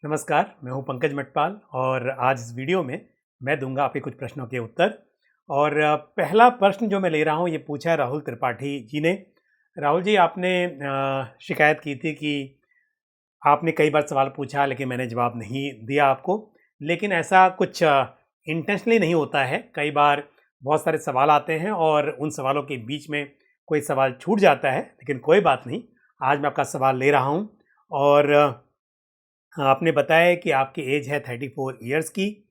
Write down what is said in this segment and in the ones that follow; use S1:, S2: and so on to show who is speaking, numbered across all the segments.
S1: नमस्कार, मैं हूं पंकज मटपाल और आज इस वीडियो में मैं दूंगा आपके कुछ प्रश्नों के उत्तर। और पहला प्रश्न जो मैं ले रहा हूं ये पूछा है राहुल त्रिपाठी जी ने। राहुल जी, आपने शिकायत की थी कि आपने कई बार सवाल पूछा लेकिन मैंने जवाब नहीं दिया आपको। लेकिन ऐसा कुछ इंटेंशनली नहीं होता है। कई बार बहुत सारे सवाल आते हैं और उन सवालों के बीच में कोई सवाल छूट जाता है, लेकिन कोई बात नहीं। आज मैं आपका सवाल ले रहा हूं और आपने बताया कि आपकी एज है 34 इयर्स की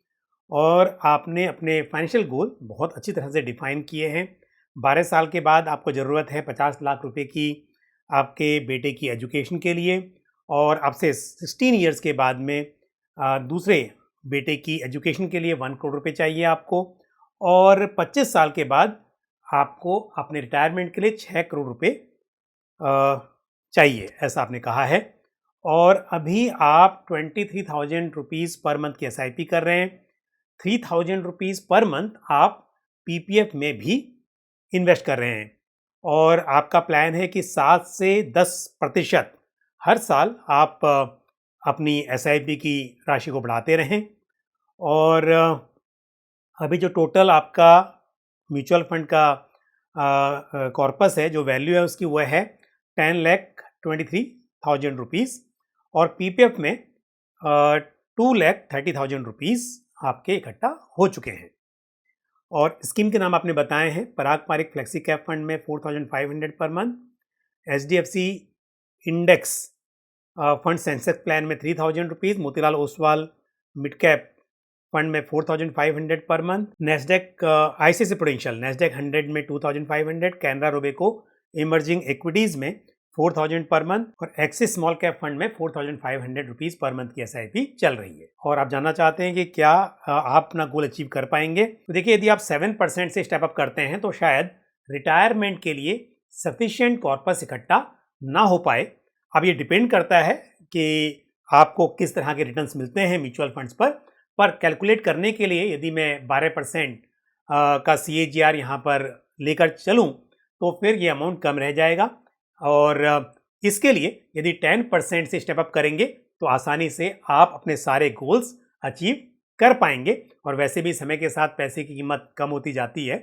S1: और आपने अपने फाइनेंशियल गोल बहुत अच्छी तरह से डिफाइन किए हैं। 12 साल के बाद आपको ज़रूरत है 50 लाख रुपए की आपके बेटे की एजुकेशन के लिए, और आपसे 16 इयर्स के बाद में दूसरे बेटे की एजुकेशन के लिए 1 करोड़ रुपए चाहिए आपको, और 25 साल के बाद आपको अपने रिटायरमेंट के लिए 6 करोड़ रुपए चाहिए, ऐसा आपने कहा है। और अभी आप 23,000 रुपीज़ पर मंथ की एसआईपी कर रहे हैं। 3,000 रुपीज़ पर मंथ आप पीपीएफ में भी इन्वेस्ट कर रहे हैं, और आपका प्लान है कि 7 से 10% हर साल आप अपनी एसआईपी की राशि को बढ़ाते रहें। और अभी जो टोटल आपका म्यूचुअल फंड का कॉर्पस है, जो वैल्यू है उसकी, वह है 10,23,000 रुपीज़, और पीपीएफ में 2,30,000 रुपीज़ आपके इकट्ठा हो चुके हैं। और स्कीम के नाम आपने बताए हैं: Parag Parikh flexi cap fund में 4,500 per month, HDFC index fund Sensex plan में 3,000 rupees, Motilal Oswal mid cap fund में 4,500 per month, Nasdaq ICICI prudential Nasdaq 100 में 2,500, कैनरा रोबेको इमर्जिंग इक्विटीज में 4,000 पर मंथ, और एक्सिस स्मॉल कैप फंड में 4,500 रुपीज़ पर मंथ की एसआईपी चल रही है। और आप जानना चाहते हैं कि क्या आप अपना गोल अचीव कर पाएंगे। तो देखिए, यदि आप 7% से स्टेप अप करते हैं तो शायद रिटायरमेंट के लिए सफिशिएंट कॉर्पस इकट्ठा ना हो पाए। अब ये डिपेंड करता है कि आपको किस तरह के रिटर्न्स मिलते हैं म्यूचुअल फंड्स पर कैलकुलेट करने के लिए यदि मैं 12% का CAGR यहाँ पर लेकर चलूँ तो फिर ये अमाउंट कम रह जाएगा। और इसके लिए यदि 10% से स्टेप अप करेंगे तो आसानी से आप अपने सारे गोल्स अचीव कर पाएंगे। और वैसे भी समय के साथ पैसे की कीमत कम होती जाती है,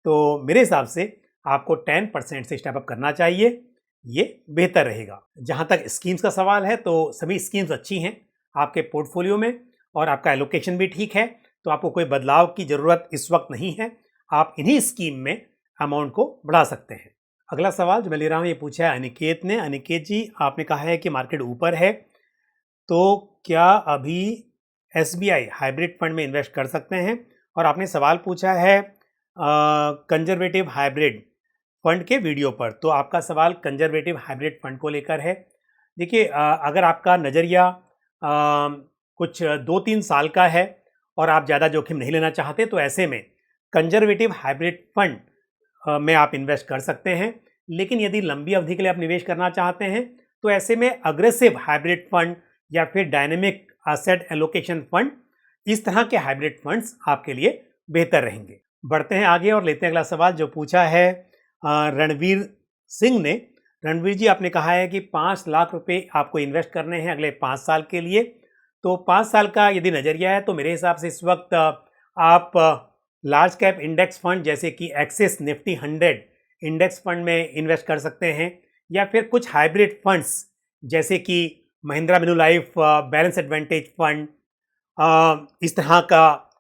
S1: तो मेरे हिसाब से आपको 10% से स्टेप अप करना चाहिए, ये बेहतर रहेगा। जहाँ तक स्कीम्स का सवाल है, तो सभी स्कीम्स अच्छी हैं आपके पोर्टफोलियो में, और आपका एलोकेशन भी ठीक है, तो आपको कोई बदलाव की ज़रूरत इस वक्त नहीं है। आप इन्हीं स्कीम में अमाउंट को बढ़ा सकते हैं। अगला सवाल जो मैं ले रहा हूँ ये पूछा है अनिकेत ने। अनिकेत जी, आपने कहा है कि मार्केट ऊपर है, तो क्या अभी एसबीआई हाइब्रिड फंड में इन्वेस्ट कर सकते हैं? और आपने सवाल पूछा है कंजर्वेटिव हाइब्रिड फंड के वीडियो पर। तो आपका सवाल कंजर्वेटिव हाइब्रिड फंड को लेकर है। देखिए, अगर आपका नज़रिया कुछ 2-3 साल का है और आप ज़्यादा जोखिम नहीं लेना चाहते, तो ऐसे में कंजर्वेटिव हाइब्रिड फंड में आप इन्वेस्ट कर सकते हैं। लेकिन यदि लंबी अवधि के लिए आप निवेश करना चाहते हैं तो ऐसे में अग्रेसिव हाइब्रिड फंड या फिर डायनेमिक एसेट एलोकेशन फंड, इस तरह के हाइब्रिड फंड्स आपके लिए बेहतर रहेंगे। बढ़ते हैं आगे और लेते हैं अगला सवाल जो पूछा है रणवीर सिंह ने। रणवीर जी, आपने कहा है कि 5 लाख रुपए आपको इन्वेस्ट करने हैं अगले 5 साल के लिए। तो 5 साल का यदि नज़रिया है तो मेरे हिसाब से इस वक्त आप लार्ज कैप इंडेक्स फंड जैसे कि एक्सिस निफ्टी 100 इंडेक्स फंड में इन्वेस्ट कर सकते हैं, या फिर कुछ हाइब्रिड फंड्स जैसे कि Mahindra Manulife balance advantage fund, इस तरह का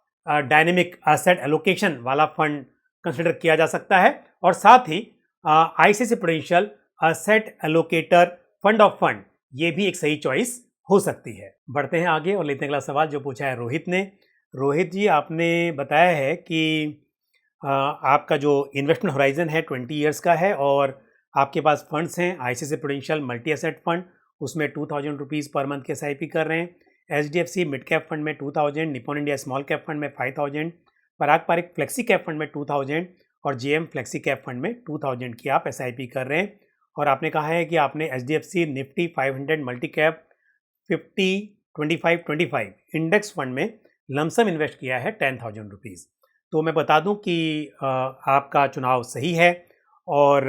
S1: डायनेमिक एसेट एलोकेशन वाला फंड कंसिडर किया जा सकता है। और साथ ही ICICI prudential asset allocator fund of fund, ये भी एक सही चॉइस हो सकती है। बढ़ते हैं आगे और लेते हैं अगला सवाल जो पूछा है रोहित ने। रोहित जी, आपने बताया है कि आपका जो इन्वेस्टमेंट होराइजन है 20 इयर्स का है, और आपके पास फंड्स हैं ICICI prudential multi asset fund, उसमें 2,000 रुपीज़ पर मंथ के एसआईपी कर रहे हैं। एचडीएफसी मिड कैप फंड में 2,000, Nippon India small cap fund में 5,000, पराग पारिक फ्लेक्सी कैप फंड में 2,000, और जेएम फ्लेक्सी कैप फंड में 2,000 की आप एसआईपी कर रहे हैं। और आपने कहा है कि आपने HDFC Nifty 500 multi cap 50-25-25 index fund में लमसम इन्वेस्ट किया है 10,000 रुपीज़। तो मैं बता दूं कि आपका चुनाव सही है, और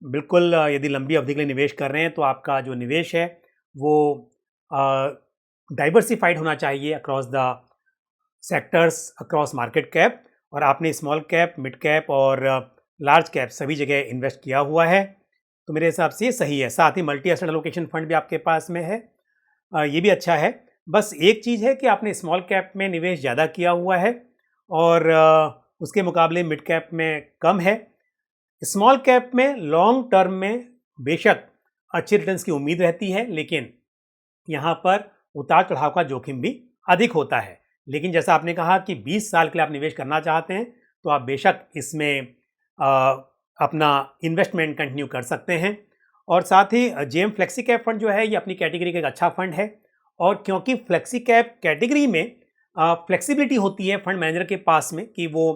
S1: बिल्कुल यदि लंबी अवधि के लिए निवेश कर रहे हैं तो आपका जो निवेश है वो डाइवर्सिफाइड होना चाहिए across the sectors, across market cap, और आपने स्मॉल कैप, मिड कैप और लार्ज कैप सभी जगह इन्वेस्ट किया हुआ है, तो मेरे हिसाब से ये सही है। साथ ही मल्टी एसेट एलोकेशन फंड भी आपके पास में है, ये भी अच्छा है। बस एक चीज़ है कि आपने स्मॉल कैप में निवेश ज़्यादा किया हुआ है और उसके मुकाबले मिड कैप में कम है। स्मॉल कैप में लॉन्ग टर्म में बेशक अच्छी रिटर्न्स की उम्मीद रहती है, लेकिन यहाँ पर उतार चढ़ाव का जोखिम भी अधिक होता है। लेकिन जैसा आपने कहा कि 20 साल के लिए आप निवेश करना चाहते हैं, तो आप बेशक इसमें अपना इन्वेस्टमेंट कंटिन्यू कर सकते हैं। और साथ ही जेएम फ्लेक्सी कैप फंड जो है, ये अपनी कैटेगरी का एक अच्छा फंड है, और क्योंकि फ्लेक्सी कैप कैटेगरी में फ्लेक्सिबिलिटी होती है फंड मैनेजर के पास में कि वो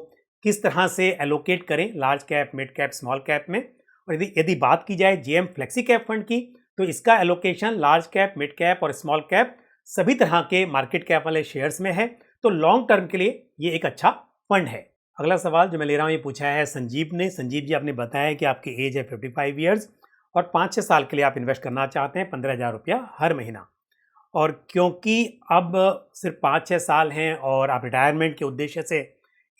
S1: किस तरह से एलोकेट करें large cap, mid cap, small cap में। और यदि यदि बात की जाए जेएम फ्लेक्सी कैप फंड की, तो इसका allocation large cap, mid cap और स्मॉल कैप सभी तरह के मार्केट कैप वाले शेयर्स में है, तो लॉन्ग टर्म के लिए ये एक अच्छा फंड है। अगला सवाल जो मैं ले रहा हूँ ये पूछा है संजीव ने। संजीव जी, आपने बताया कि आपकी एज है 55 ईयर्स और 5-6 साल के लिए आप इन्वेस्ट करना चाहते हैं 15,000 रुपया हर महीना, और क्योंकि अब सिर्फ 5-6 साल हैं और आप रिटायरमेंट के उद्देश्य से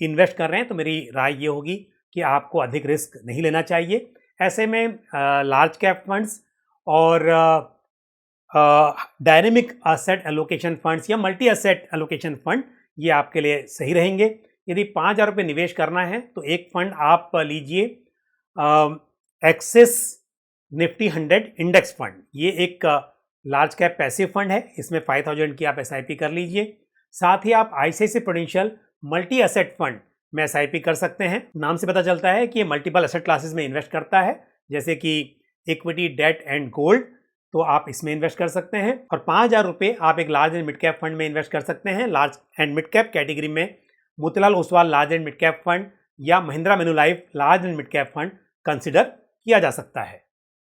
S1: इन्वेस्ट कर रहे हैं, तो मेरी राय ये होगी कि आपको अधिक रिस्क नहीं लेना चाहिए। ऐसे में लार्ज कैप फंड्स और डायनेमिक एसेट एलोकेशन फंड्स या मल्टी एसेट एलोकेशन फंड ये आपके लिए सही रहेंगे। यदि 5,000 रुपये निवेश करना है तो एक फंड आप लीजिए एक्सिस निफ्टी 100 इंडेक्स फंड। ये एक लार्ज कैप पैसिव फंड है, इसमें 5,000 की आप एसआईपी कर लीजिए। साथ ही आप ICICI prudential multi asset fund में एसआईपी कर सकते हैं। नाम से पता चलता है कि ये मल्टीपल एसेट क्लासेस में इन्वेस्ट करता है, जैसे कि इक्विटी, डेट एंड गोल्ड, तो आप इसमें इन्वेस्ट कर सकते हैं। और 5,000 रुपये आप एक large and mid cap fund में इन्वेस्ट कर सकते हैं। Large and mid cap category में Motilal Oswal large and mid cap fund या Mahindra Manulife large and mid cap fund consider किया जा सकता है।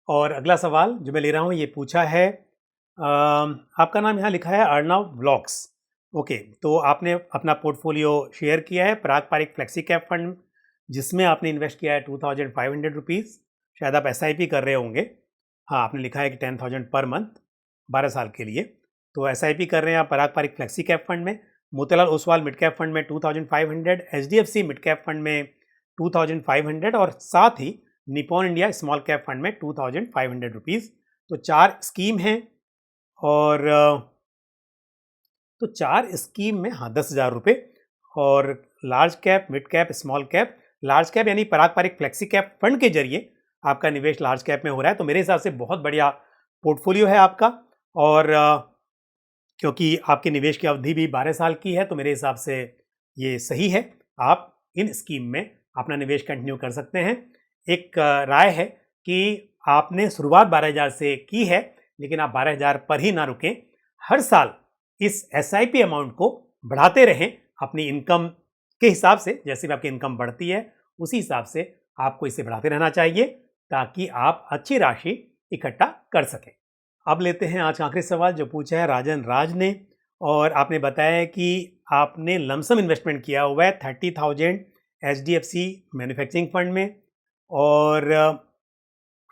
S1: और अगला सवाल जो मैं ले रहा हूँ ये पूछा है, आपका नाम यहाँ लिखा है अर्णव ब्लॉक्स। ओके, तो आपने अपना पोर्टफोलियो शेयर किया है पराग पारिक फ्लेक्सी कैप फंड, जिसमें आपने इन्वेस्ट किया है 2,500 रुपीज़। शायद आप एसआईपी कर रहे होंगे। हाँ, आपने लिखा है कि 10,000 पर मंथ 12 साल के लिए, तो एसआईपी कर रहे हैं आप पराग पारिक फ्लेक्सी कैप फंड में। Motilal Oswal mid cap fund में 2,500, एचडीएफसी मिड कैप फंड में 2,500 और साथ ही Nippon India small cap fund में 2,500 रुपीज़। तो 4 स्कीम हैं और तो 4 स्कीम में हाँ 10,000 रुपये। और large cap, mid cap, small cap, large cap यानी पराग पारिक फ्लेक्सी कैप फंड के जरिए आपका निवेश लार्ज कैप में हो रहा है, तो मेरे हिसाब से बहुत बढ़िया पोर्टफोलियो है आपका। और क्योंकि आपके निवेश की अवधि भी 12 साल की है, तो मेरे हिसाब से ये सही है। आप इन स्कीम में अपना निवेश कंटिन्यू कर सकते हैं। एक राय है कि आपने शुरुआत 12,000 से की है, लेकिन आप 12,000 पर ही ना रुकें, हर साल इस एसआईपी अमाउंट को बढ़ाते रहें अपनी इनकम के हिसाब से। जैसे भी आपकी इनकम बढ़ती है उसी हिसाब से आपको इसे बढ़ाते रहना चाहिए, ताकि आप अच्छी राशि इकट्ठा कर सकें। अब लेते हैं आज का आखिरी सवाल जो पूछा है राजन राज ने, और आपने बताया कि आपने लमसम इन्वेस्टमेंट किया हुआ है 30,000 एचडीएफसी मैन्युफैक्चरिंग फंड में और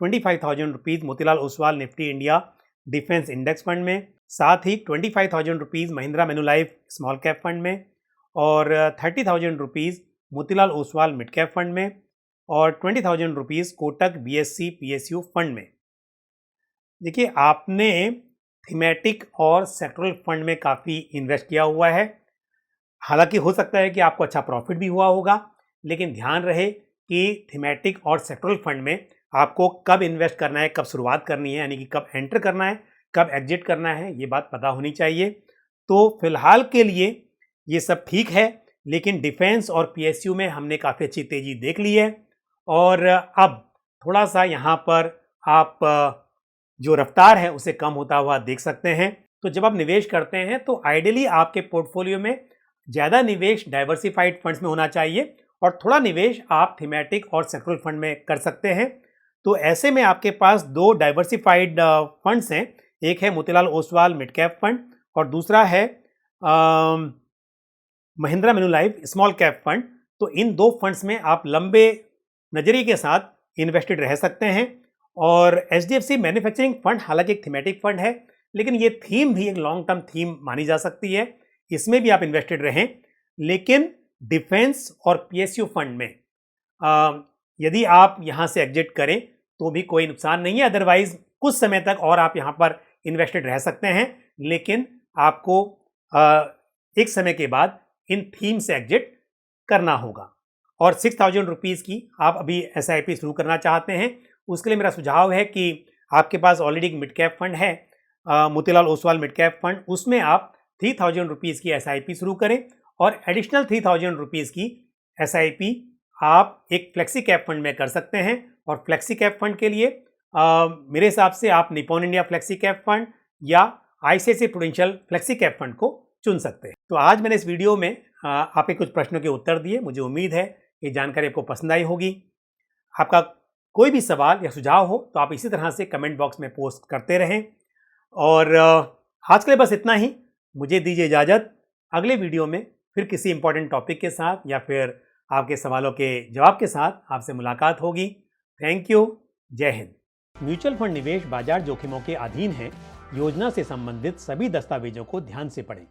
S1: 25,000 rupees Motilal Oswal Nifty India defence index fund में, साथ ही 25,000 rupees Mahindra Manulife small cap fund में और 30,000 rupees Motilal Oswal mid cap fund में और 20,000 rupees Kotak BSC PSU fund में। देखिए, आपने थीमेटिक और सेक्टरल फंड में काफ़ी इन्वेस्ट किया हुआ है। हालांकि हो सकता है कि आपको अच्छा प्रॉफिट भी हुआ होगा, लेकिन ध्यान रहे कि थीमेटिक और सेक्टरल फंड में आपको कब इन्वेस्ट करना है, कब शुरुआत करनी है, यानी कि कब एंटर करना है, कब एग्जिट करना है, ये बात पता होनी चाहिए। तो फिलहाल के लिए ये सब ठीक है, लेकिन डिफेंस और पीएसयू में हमने काफ़ी अच्छी तेज़ी देख ली है और अब थोड़ा सा यहाँ पर आप जो रफ्तार है उसे कम होता हुआ देख सकते हैं। तो जब आप निवेश करते हैं तो आइडियली आपके पोर्टफोलियो में ज़्यादा निवेश डाइवर्सिफाइड फंड्स में होना चाहिए और थोड़ा निवेश आप थीमेटिक और सेक्टरल फंड में कर सकते हैं। तो ऐसे में आपके पास 2 डाइवर्सिफाइड फंड्स हैं, एक है Motilal Oswal mid cap fund और दूसरा है Mahindra Manulife small cap fund. तो इन 2 फंड्स में आप लंबे नजरिए के साथ इन्वेस्टेड रह सकते हैं। और एचडीएफसी मैन्युफैक्चरिंग फंड हालांकि एक थीमेटिक फंड है, लेकिन ये थीम भी एक लॉन्ग टर्म थीम मानी जा सकती है, इसमें भी आप इन्वेस्टेड रहें। लेकिन डिफेंस और पीएसयू फंड में यदि आप यहाँ से एग्जिट करें तो भी कोई नुकसान नहीं है, अदरवाइज कुछ समय तक और आप यहाँ पर इन्वेस्टेड रह सकते हैं, लेकिन आपको एक समय के बाद इन थीम से एग्जिट करना होगा। और 6,000 रुपीज़ की आप अभी SIP शुरू करना चाहते हैं, उसके लिए मेरा सुझाव है कि आपके पास ऑलरेडी एक मिड कैप फंड है, Motilal Oswal mid cap fund, उसमें आप 3,000 रुपीज़ की SIP शुरू करें और एडिशनल 3,000 रुपीज़ की SIP आप एक फ्लेक्सी कैप फंड में कर सकते हैं। और फ्लेक्सी कैप फंड के लिए मेरे हिसाब से आप Nippon India flexi cap fund या ICICI prudential flexi cap fund को चुन सकते हैं। तो आज मैंने इस वीडियो में आपके कुछ प्रश्नों के उत्तर दिए। मुझे उम्मीद है ये जानकारी आपको पसंद आई होगी। आपका कोई भी सवाल या सुझाव हो तो आप इसी तरह से कमेंट बॉक्स में पोस्ट करते रहें। और आज के लिए बस इतना ही, मुझे दीजिए इजाज़त। अगले वीडियो में फिर किसी इंपॉर्टेंट टॉपिक के साथ या फिर आपके सवालों के जवाब के साथ आपसे मुलाकात होगी। Thank you. जय हिंद। म्यूचुअल फंड निवेश बाजार जोखिमों के अधीन है। योजना से संबंधित सभी दस्तावेजों को ध्यान से पढ़ें।